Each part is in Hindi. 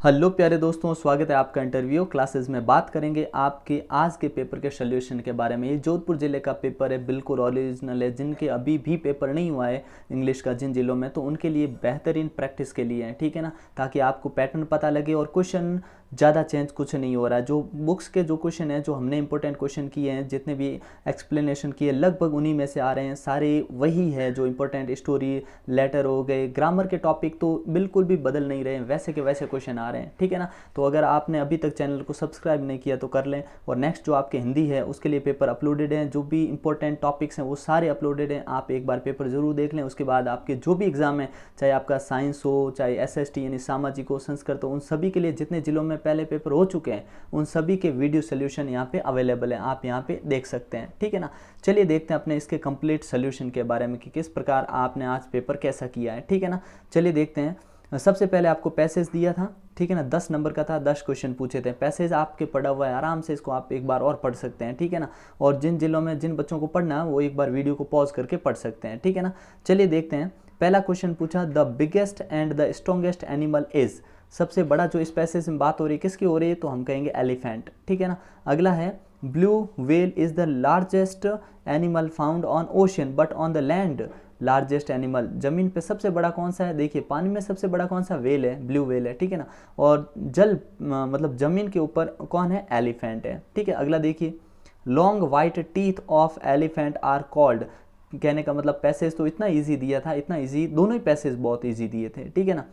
हेलो प्यारे दोस्तों, स्वागत है आपका इंटरव्यू क्लासेस में। बात करेंगे आपके आज के पेपर के सोल्यूशन के बारे में। ये जोधपुर ज़िले का पेपर है, बिल्कुल ओरिजिनल है। जिनके अभी भी पेपर नहीं हुआ है इंग्लिश का जिन जिलों में, तो उनके लिए बेहतरीन प्रैक्टिस के लिए है, ठीक है ना, ताकि आपको पैटर्न पता लगे और क्वेश्चन ज़्यादा चेंज कुछ नहीं हो रहा है। जो बुक्स के जो क्वेश्चन हैं, जो हमने इंपॉर्टेंट क्वेश्चन किए हैं, जितने भी एक्सप्लेनेशन किए, लगभग उन्हीं में से आ रहे हैं। सारे वही है जो इंपॉर्टेंट, स्टोरी, लेटर हो गए, ग्रामर के टॉपिक तो बिल्कुल भी बदल नहीं रहे हैं, वैसे के वैसे क्वेश्चन आ रहे हैं, ठीक है ना। तो अगर आपने अभी तक चैनल को सब्सक्राइब नहीं किया तो कर लें। और नेक्स्ट जो आपके हिंदी है उसके लिए पेपर अपलोडेड हैं, जो भी इंपॉर्टेंट टॉपिक्स हैं वो सारे अपलोडेड हैं। आप एक बार पेपर जरूर देख लें। उसके बाद आपके जो भी एग्जाम है, चाहे आपका साइंस हो, चाहे एसएसटी यानी सामाजिक हो, संस्कृत हो, उन सभी के लिए जितने जिलों में पहले पेपर हो चुके हैं उन सभी के वीडियो सोल्यूशन यहाँ पे अवेलेबल है, आप यहाँ पे देख सकते हैं, ठीक है ना। चलिए देखते हैं अपने इसके कंप्लीट सोल्यूशन के बारे में कि किस प्रकार आपने आज पेपर कैसा किया है, ठीक है ना। चलिए देखते हैं। सबसे पहले आपको पैसेज दिया था, ठीक है ना, 10 नंबर का था, 10 क्वेश्चन पूछे थे। पैसेज आपके पढ़ा हुआ है, आराम से इसको आप एक बार और पढ़ सकते हैं, ठीक है ना। और जिन जिलों में जिन बच्चों को पढ़ना है वो एक बार वीडियो को पॉज करके पढ़ सकते हैं, ठीक है ना। चलिए देखते हैं। पहला क्वेश्चन पूछा, the biggest and the strongest animal is. सबसे बड़ा जो इस पैसेज में बात हो रही है किसकी हो रही है, तो हम कहेंगे एलिफेंट, ठीक है ना। अगला है, blue whale is the largest animal found on ocean but on the land. Largest animal, जमीन पे सबसे बड़ा कौन सा है, देखिए पानी में सबसे बड़ा कौन सा, व्हेल है, ब्लू व्हेल है, ठीक है ना। और जल मतलब जमीन के ऊपर कौन है, एलिफेंट है, ठीक है। अगला देखिए, long white teeth of elephant are called. कहने का मतलब पैसेज तो इतना इजी दिया था, इतना इजी, दोनों ही पैसेज बहुत इजी दिए थे, ठीक है ना।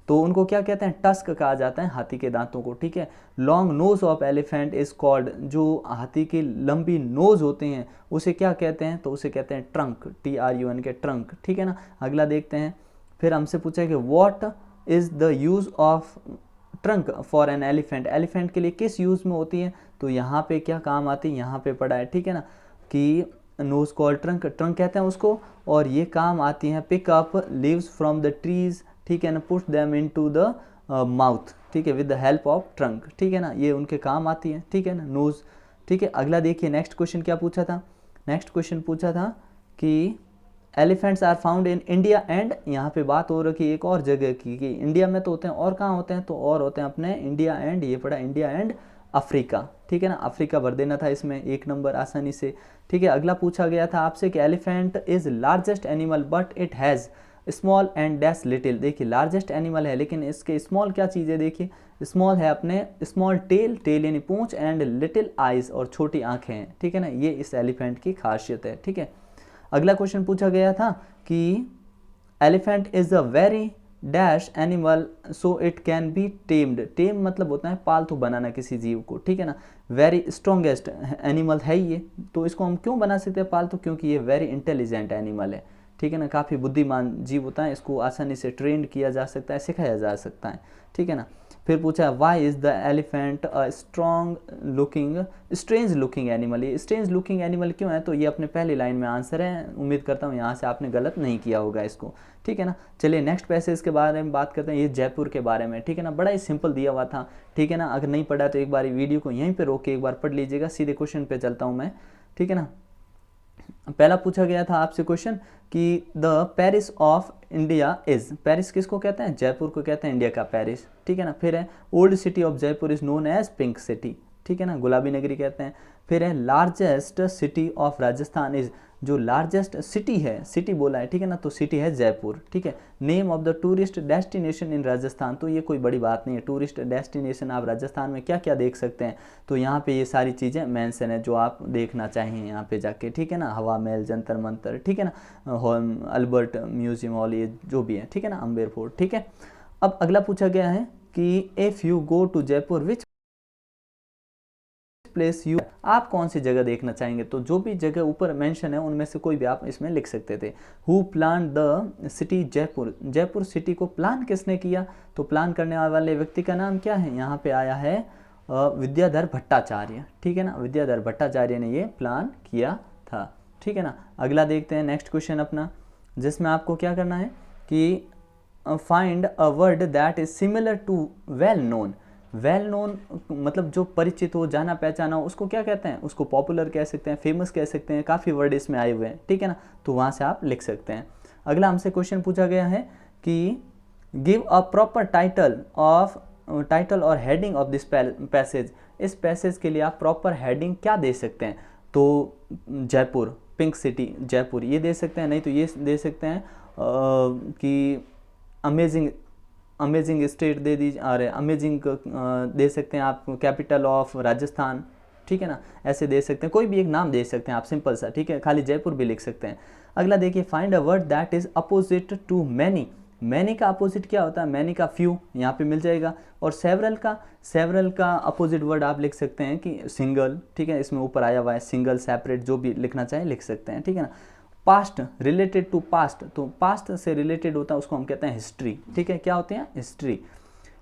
तो उनको क्या कहते हैं, टस्क कहा जाता है हाथी के दांतों को, ठीक है। Long nose of elephant is called, जो हाथी की लंबी नोज होते हैं उसे क्या कहते हैं, तो उसे कहते हैं ट्रंक, TRUN के ट्रंक, ठीक है ना। अगला देखते हैं। फिर हमसे पूछा कि what is the use of trunk for an elephant. Elephant के लिए किस यूज में होती है, तो यहाँ पे क्या काम आती है, यहाँ पे पढ़ा है, ठीक है ना, कि नोज कॉल ट्रंक, ट्रंक कहते हैं उसको। और ये काम आती हैं, pick up leaves from the trees, ठीक है ना, put them into the mouth, ठीक है, with the help of trunk, ठीक है ना, ये उनके काम आती है, ठीक है ना, नोज, ठीक है। अगला देखिए, नेक्स्ट क्वेश्चन क्या पूछा था। नेक्स्ट क्वेश्चन पूछा था कि elephants are found in India and, यहाँ पे बात हो रही है एक और जगह की, कि इंडिया में तो होते हैं और कहाँ होते हैं, तो और होते हैं अपने इंडिया एंड, ये पड़ा इंडिया एंड अफ्रीका, ठीक है ना। अफ्रीका भर देना था इसमें, एक नंबर आसानी से, ठीक है। अगला पूछा गया था आपसे कि elephant is largest animal but it has small and dash little. देखिए लार्जेस्ट एनिमल है लेकिन इसके स्मॉल क्या चीज़ है, देखिए स्मॉल है अपने स्मॉल टेल, टेल यानी पूंछ, एंड लिटिल आइज, और छोटी आंखें हैं, ठीक है ना। ये इस एलिफेंट की खासियत है, ठीक है। अगला क्वेश्चन पूछा गया था कि elephant is a very dash animal so it can be tamed. Tame मतलब होता है पालतू बनाना किसी जीव को, ठीक है ना। वेरी स्ट्रॉन्गेस्ट एनिमल है ये, तो इसको हम क्यों बना सकते हैं पालतू, क्योंकि ये वेरी इंटेलिजेंट एनिमल है, ठीक है ना, काफ़ी बुद्धिमान जीव होता है, इसको आसानी से ट्रेंड किया जा सकता है, सिखाया जा सकता है, ठीक है ना। फिर पूछा, why is the elephant a strange looking animal. ये स्ट्रेंज लुकिंग एनिमल क्यों है, तो ये अपने पहली लाइन में आंसर है, उम्मीद करता हूँ यहाँ से आपने गलत नहीं किया होगा इसको, ठीक है ना। चलिए नेक्स्ट पैसेज के बारे में बात करते हैं, ये जयपुर के बारे में, ठीक है ना। बड़ा ही सिंपल दिया हुआ था, ठीक है ना। अगर नहीं पढ़ा तो एक बार वीडियो को यहीं पर रोक के एक बार पढ़ लीजिएगा। सीधे क्वेश्चन पे चलता हूँ मैं, ठीक है ना। पहला पूछा गया था आपसे क्वेश्चन कि the Paris of India is. Paris किसको कहते हैं, जयपुर को कहते हैं इंडिया का पेरिस, ठीक है ना। फिर है, old city of Jaipur is known as pink city, ठीक है ना, गुलाबी नगरी कहते हैं। फिर है, largest city of Rajasthan is. जो लार्जेस्ट सिटी है, सिटी बोला है, ठीक है ना, तो सिटी है जयपुर, ठीक है। Name of the tourist destination in Rajasthan, तो ये कोई बड़ी बात नहीं है, टूरिस्ट डेस्टिनेशन आप राजस्थान में क्या क्या देख सकते हैं, तो यहाँ पे ये सारी चीज़ें मेंशन है जो आप देखना चाहिए यहाँ पे जाके, ठीक है ना। हवा महल, जंतर मंतर, ठीक है ना, अल्बर्ट म्यूजियम हॉल, ये जो भी है, ठीक है ना, अम्बेर फोर्ट, ठीक है। अब अगला पूछा गया है कि if you go to Jaipur which place you, आप कौन सी जगह देखना चाहेंगे, तो जो भी जगह ऊपर मेंशन है उनमें से कोई भी आप इसमें लिख सकते थे। Who plan the city Jaipur, Jaipur city को प्लान किसने किया, तो प्लान करने वाले व्यक्ति का नाम क्या है, यहाँ पे आया है विद्याधर भट्टाचार्य, ठीक है ना, विद्याधर भट्टाचार्य ने ये प्लान किया था, ठीक है ना। अगला देखते हैं नेक्स्ट क्वेश्चन अपना, जिसमें आपको क्या करना है कि find a word that is similar to well known. Well known मतलब जो परिचित हो, जाना पहचाना हो, उसको क्या कहते हैं, उसको पॉपुलर कह सकते हैं, फेमस कह सकते हैं, काफ़ी वर्ड इसमें आए हुए हैं, ठीक है ना, तो वहाँ से आप लिख सकते हैं। अगला हमसे क्वेश्चन पूछा गया है कि give a proper title of title और हेडिंग ऑफ दिस पैसेज, इस पैसेज के लिए आप प्रॉपर हेडिंग क्या दे सकते हैं, तो जयपुर, पिंक सिटी जयपुर ये दे सकते हैं, नहीं तो ये दे सकते हैं कि अमेजिंग, अमेजिंग स्टेट दे दीजिए, अरे अमेजिंग दे सकते हैं आप, कैपिटल ऑफ राजस्थान, ठीक है ना, ऐसे दे सकते हैं, कोई भी एक नाम दे सकते हैं आप सिंपल सा, ठीक है, खाली जयपुर भी लिख सकते हैं। अगला देखिए, find a word that is opposite to many, many का अपोजिट क्या होता है, मैनी का फ्यू यहाँ पे मिल जाएगा, और सेवरल का अपोजिट वर्ड आप लिख सकते हैं कि सिंगल, ठीक है, इसमें ऊपर आया हुआ है सिंगल, सेपरेट, जो भी लिखना चाहे लिख सकते हैं, ठीक है ना। पास्ट, रिलेटेड टू पास्ट, तो पास्ट से रिलेटेड होता है उसको हम कहते हैं हिस्ट्री, ठीक है, क्या होते हैं, हिस्ट्री।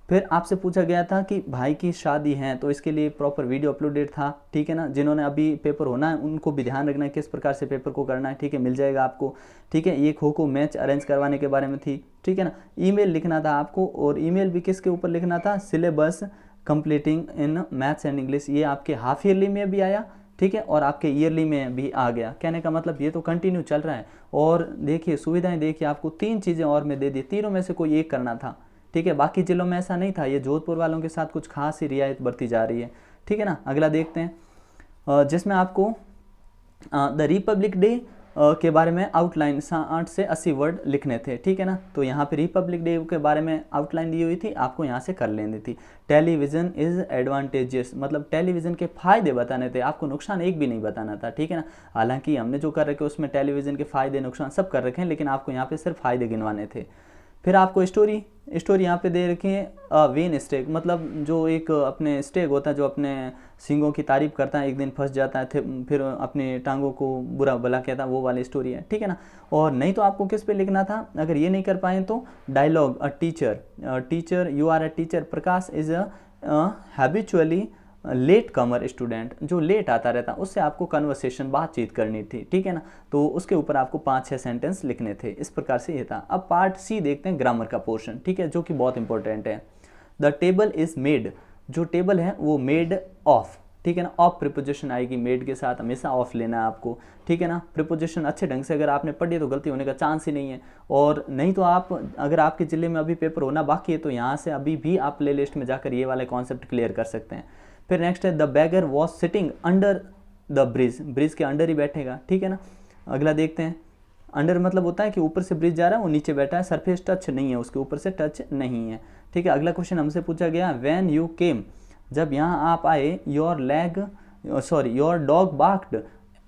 फिर आपसे पूछा गया था कि भाई की शादी है, तो इसके लिए प्रॉपर वीडियो अपलोडेड था, ठीक है ना, जिन्होंने अभी पेपर होना है उनको भी ध्यान रखना है किस प्रकार से पेपर को करना है, ठीक है, मिल जाएगा आपको, ठीक है। ये खो खो मैच अरेंज करवाने के बारे में थी, ठीक है ना। ईमेल लिखना था आपको, और ईमेल भी किसके ऊपर लिखना था, syllabus completing in maths and English, ये आपके हाफ ईयरली में भी आया, ठीक है, और आपके ईयरली में भी आ गया। कहने का मतलब ये तो कंटिन्यू चल रहा है। और देखिए सुविधाएं देखिए, आपको 3 चीज़ें और मैं दे दी, तीनों में से कोई एक करना था, ठीक है, बाकी जिलों में ऐसा नहीं था, ये जोधपुर वालों के साथ कुछ खास ही रियायत बरती जा रही है, ठीक है ना। अगला देखते हैं, जिसमें आपको द रिपब्लिक डे के बारे में आउटलाइन 60 से 80 वर्ड लिखने थे, ठीक है ना। तो यहाँ पे रिपब्लिक डे के बारे में आउटलाइन दी हुई थी, आपको यहाँ से कर लेनी थी। टेलीविज़न इज़ एडवांटेजेस, मतलब टेलीविज़न के फ़ायदे बताने थे, आपको नुकसान एक भी नहीं बताना था, ठीक है ना। हालांकि हमने जो कर रखे उसमें टेलीविज़न के फ़ायदे नुकसान सब कर रखे हैं, लेकिन आपको यहाँ पे सिर्फ फ़ायदे गिनवाने थे। फिर आपको स्टोरी यहाँ पे दे रखी है, वेन स्टेग, मतलब जो एक अपने स्टेग होता है जो अपने सींगों की तारीफ करता है, एक दिन फंस जाता है, फिर अपनी टांगों को बुरा भला कहता है, वो वाली स्टोरी है, ठीक है ना। और नहीं तो आपको किस पे लिखना था, अगर ये नहीं कर पाए तो dialogue, a teacher you are a teacher, Prakash is a habitually late comer student, जो लेट आता रहता उससे आपको कन्वर्सेशन, बातचीत करनी थी, ठीक है ना। तो उसके ऊपर आपको 5-6 सेंटेंस लिखने थे, इस प्रकार से ये था। अब पार्ट सी देखते हैं, ग्रामर का पोर्शन, ठीक है, जो कि बहुत इंपॉर्टेंट है। द टेबल इज मेड, जो टेबल है वो मेड ऑफ, ठीक है ना, ऑफ प्रिपोजिशन आएगी, मेड के साथ हमेशा ऑफ लेना है आपको, ठीक है ना। प्रिपोजिशन अच्छे ढंग से अगर आपने पढ़ी तो गलती होने का चांस ही नहीं है। और नहीं तो आप, अगर आपके ज़िले में अभी पेपर होना बाकी है तो यहाँ से अभी भी आप प्ले लिस्ट में जाकर ये वाले कॉन्सेप्ट क्लियर कर सकते हैं। फिर नेक्स्ट है, the bagger was sitting under the bridge, bridge के अंडर ही बैठेगा, ठीक है ना। अगला देखते हैं, अंडर मतलब होता है कि ऊपर से ब्रिज जा रहा है, वो नीचे बैठा है, सरफेस टच नहीं है, उसके ऊपर से टच नहीं है, ठीक है। अगला क्वेश्चन हमसे पूछा गया, व्हेन यू केम, जब यहाँ आप आए, योर डॉग बार्क्ड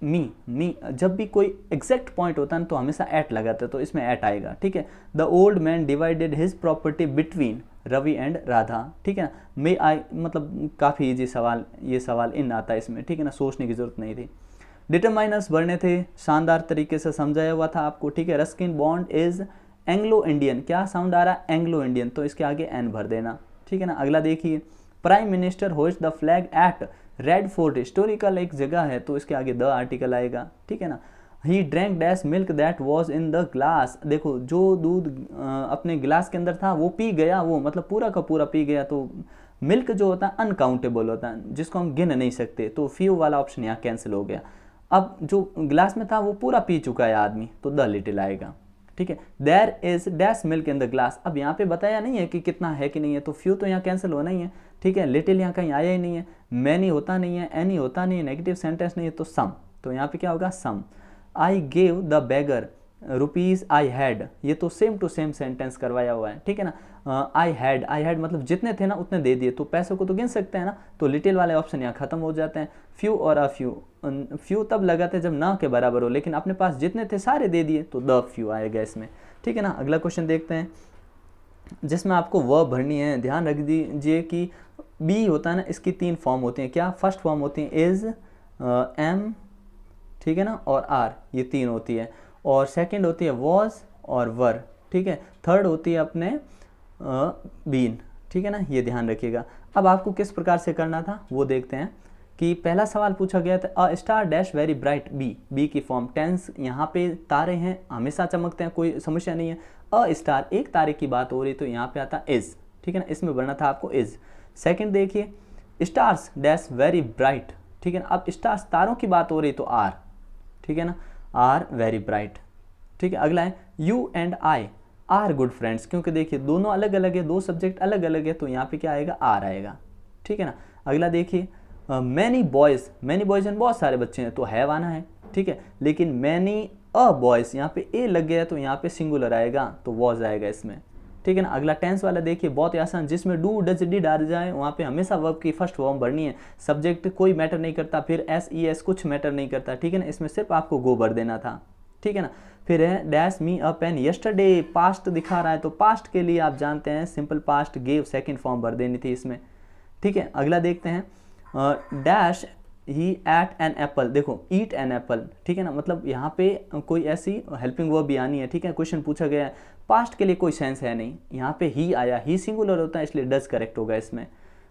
मी, जब भी कोई एग्जैक्ट पॉइंट होता है तो हमेशा एट लगाते हैं, तो इसमें एट आएगा, ठीक है। The old man divided his property between Ravi and Radha, ठीक है ना। मे आई मतलब काफ़ी इजी सवाल, ये सवाल इन आता है इसमें, ठीक है ना, सोचने की जरूरत नहीं थी। डिटरमाइनर्स भरने थे, शानदार तरीके से समझाया हुआ था आपको, ठीक है। Ruskin bond is Anglo Indian, क्या साउंड आ रहा है, एंग्लो इंडियन, तो इसके आगे एन भर देना, ठीक है ना। अगला देखिए, prime minister host the flag at red fort, historical एक जगह है, तो इसके आगे द आर्टिकल आएगा, ठीक है ना। He drank dash milk that was in the glass, देखो जो दूध अपने गिलास के अंदर था वो पी गया, वो मतलब पूरा का पूरा पी गया। तो मिल्क जो होता है अनकाउंटेबल होता है, जिसको हम गिन नहीं सकते, तो फ्यू वाला ऑप्शन यहाँ कैंसिल हो गया। अब जो गिलास में था वो पूरा पी चुका है आदमी, तो द लिटिल आएगा, ठीक है। There is dash milk in the glass, अब यहाँ पे बताया नहीं है कि कितना है कि नहीं है, तो फ्यू तो यहाँ कैंसिल होना ही है, ठीक है। लिटिल यहाँ कहीं आया ही नहीं है, मैनी होता नहीं है, एनी होता नहीं है, नेगेटिव सेंटेंस नहीं है, तो सम, तो यहाँ पे क्या होगा, sum. I gave the beggar rupees I had, ये तो सेम टू सेम सेंटेंस करवाया हुआ है, ठीक है ना। आई हैड मतलब जितने थे ना उतने दे दिए, तो पैसों को तो गिन सकते हैं ना, तो लिटिल वाले ऑप्शन यहाँ खत्म हो जाते हैं। फ्यू और अ फ्यू तब लगाते हैं जब ना के बराबर हो, लेकिन अपने पास जितने थे सारे दे दिए, तो द फ्यू आएगा इसमें, ठीक है ना। अगला क्वेश्चन देखते हैं, जिसमें आपको वर्ब भरनी है। ध्यान रख दीजिए कि बी होता है ना, इसकी 3 फॉर्म होती हैं, क्या, फर्स्ट फॉर्म होती है इज, एम, ठीक है ना, और आर, ये 3 होती है। और सेकंड होती है वॉज और वर, ठीक है। थर्ड होती है अपने बीन, ठीक है ना, ये ध्यान रखिएगा। अब आपको किस प्रकार से करना था वो देखते हैं, कि पहला सवाल पूछा गया था, a star dash very bright, be की फॉर्म, टेंस यहाँ पे तारे हैं हमेशा चमकते हैं, कोई समस्या नहीं है। अ स्टार एक तारे की बात हो रही तो यहाँ पे आता इज, ठीक है ना, इसमें बनना था आपको इज। सेकंड देखिए, स्टार्स डैश वेरी ब्राइट, ठीक है ना, अब स्टार्स तारों की बात हो रही तो आर, ठीक है ना, आर वेरी ब्राइट, ठीक है। अगला है you and I, are good friends, क्योंकि देखिए दोनों अलग अलग है, दो सब्जेक्ट अलग अलग है, तो यहाँ पे क्या आएगा, आर आएगा, ठीक है ना। अगला देखिए many boys, many boys and बहुत सारे बच्चे हैं, तो हैव आना है, ठीक है। लेकिन मैनी अ बॉयज़, यहाँ पे ए लग गया तो यहाँ पे सिंगुलर आएगा, तो वॉज आएगा इसमें, ठीक है ना। अगला टेंस वाला देखिए बहुत ही आसान, जिसमें डू डज डिड आ जाए वहाँ पे हमेशा वर्ब की फर्स्ट फॉर्म भरनी है, सब्जेक्ट कोई मैटर नहीं करता, फिर एस ई एस कुछ मैटर नहीं करता, ठीक है ना। इसमें सिर्फ आपको गो भर देना था, ठीक है ना। फिर है डैश मी अ पेन यस्टरडे, पास्ट दिखा रहा है, तो पास्ट के लिए आप जानते हैं simple past gave second form भर देनी थी इसमें, ठीक है। अगला देखते हैं dash he eight an apple, देखो ईट एन एप्पल, ठीक है ना, मतलब यहाँ पे कोई ऐसी हेल्पिंग वर्ब भी आनी है, ठीक है। क्वेश्चन पूछा गया है, पास्ट के लिए कोई सेंस है नहीं, यहाँ पे ही आया, ही सिंगुलर होता है इसलिए डज करेक्ट होगा इसमें।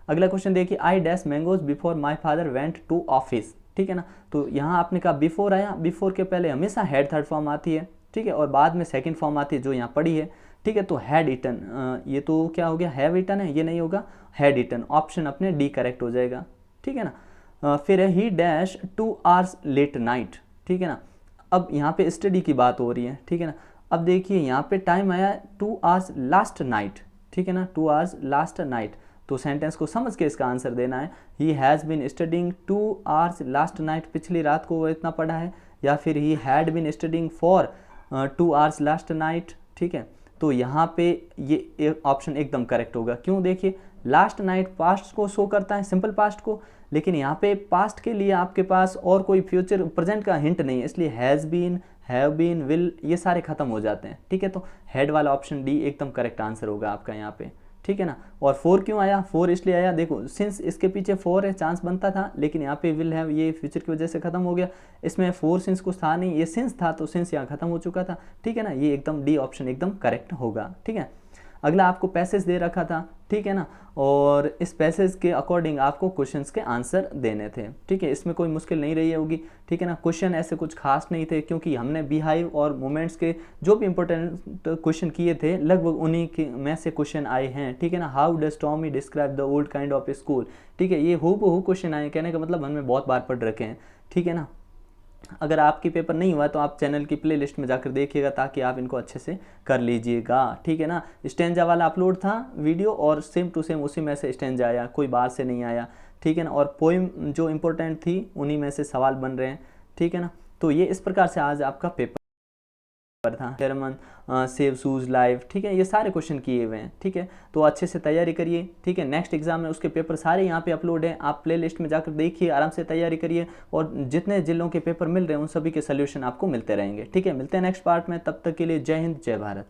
अगला क्वेश्चन देखिए I dash mangoes before my father went to office, ठीक है ना। तो यहाँ आपने कहा बिफोर आया, बिफोर के पहले हमेशा हैड थर्ड फॉर्म आती है, ठीक है, और बाद में सेकंड फॉर्म आती है जो यहाँ पड़ी है, ठीक है। तो हैड ईटन, ये तो क्या हो गया, हैव ईटन है, ये नहीं होगा, हैड ईटन, ऑप्शन अपने डी करेक्ट हो जाएगा, ठीक है ना। फिर है he dash 2 hours late night, ठीक है ना। अब यहाँ पे स्टडी की बात हो रही है, ठीक है ना। अब देखिए यहाँ पे टाइम आया 2 hours लास्ट नाइट, ठीक है ना, 2 hours लास्ट नाइट, तो सेंटेंस को समझ के इसका आंसर देना है, he has been studying 2 hours last night, पिछली रात को वो इतना पढ़ा है, या फिर he had been studying for 2 hours last night, ठीक है। तो यहाँ पे ये ऑप्शन एकदम करेक्ट होगा, क्यों, देखिए लास्ट नाइट पास्ट को शो करता है, सिंपल पास्ट को, लेकिन यहाँ पे पास्ट के लिए आपके पास और कोई फ्यूचर प्रेजेंट का हिंट नहीं है, इसलिए has been, have been, will, ये सारे खत्म हो जाते हैं, ठीक है। तो हेड वाला ऑप्शन डी एकदम करेक्ट आंसर होगा आपका यहाँ पे, ठीक है ना। और 4 क्यों आया, 4 इसलिए आया, देखो सिंस इसके पीछे 4 है, चांस बनता था, लेकिन यहाँ पे विल हैव ये फ्यूचर की वजह से खत्म हो गया, इसमें 4 सिंस कुछ था नहीं, ये सिंस था तो सिंस यहाँ खत्म हो चुका था, ठीक है ना। ये एकदम डी ऑप्शन एकदम करेक्ट होगा, ठीक है। अगला आपको पैसेज दे रखा था, ठीक है ना, और इस पैसेज के अकॉर्डिंग आपको क्वेश्चंस के आंसर देने थे, ठीक है। इसमें कोई मुश्किल नहीं रही होगी, ठीक है ना। क्वेश्चन ऐसे कुछ खास नहीं थे, क्योंकि हमने बीहाइव और मोमेंट्स के जो भी इंपॉर्टेंट क्वेश्चन किए थे लगभग उन्हीं के में से क्वेश्चन आए हैं, ठीक है ना। How does Tommy describe the old kind of school, ठीक है, ये हूबहू क्वेश्चन आए, कहने का मतलब हमने बहुत बार पढ़ रखे हैं, ठीक है ना। अगर आपकी पेपर नहीं हुआ तो आप चैनल की प्लेलिस्ट में जाकर देखिएगा, ताकि आप इनको अच्छे से कर लीजिएगा, ठीक है ना। स्टेंजा वाला अपलोड था वीडियो, और सेम टू सेम उसी में से स्टेंजा आया, कोई बाहर से नहीं आया, ठीक है ना। और पोइम जो इंपॉर्टेंट थी उन्हीं में से सवाल बन रहे हैं, ठीक है ना। तो ये इस प्रकार से आज आपका पेपर था, जर्मन सेव शूज लाइफ, ठीक है, ये सारे क्वेश्चन किए हुए हैं, ठीक है। तो अच्छे से तैयारी करिए, ठीक है। नेक्स्ट एग्जाम में उसके पेपर सारे यहाँ पे अपलोड हैं, आप प्लेलिस्ट में जाकर देखिए, आराम से तैयारी करिए, और जितने जिलों के पेपर मिल रहे हैं उन सभी के सोल्यूशन आपको मिलते रहेंगे, ठीक है। मिलते हैं नेक्स्ट पार्ट में, तब तक के लिए जय हिंद, जय भारत।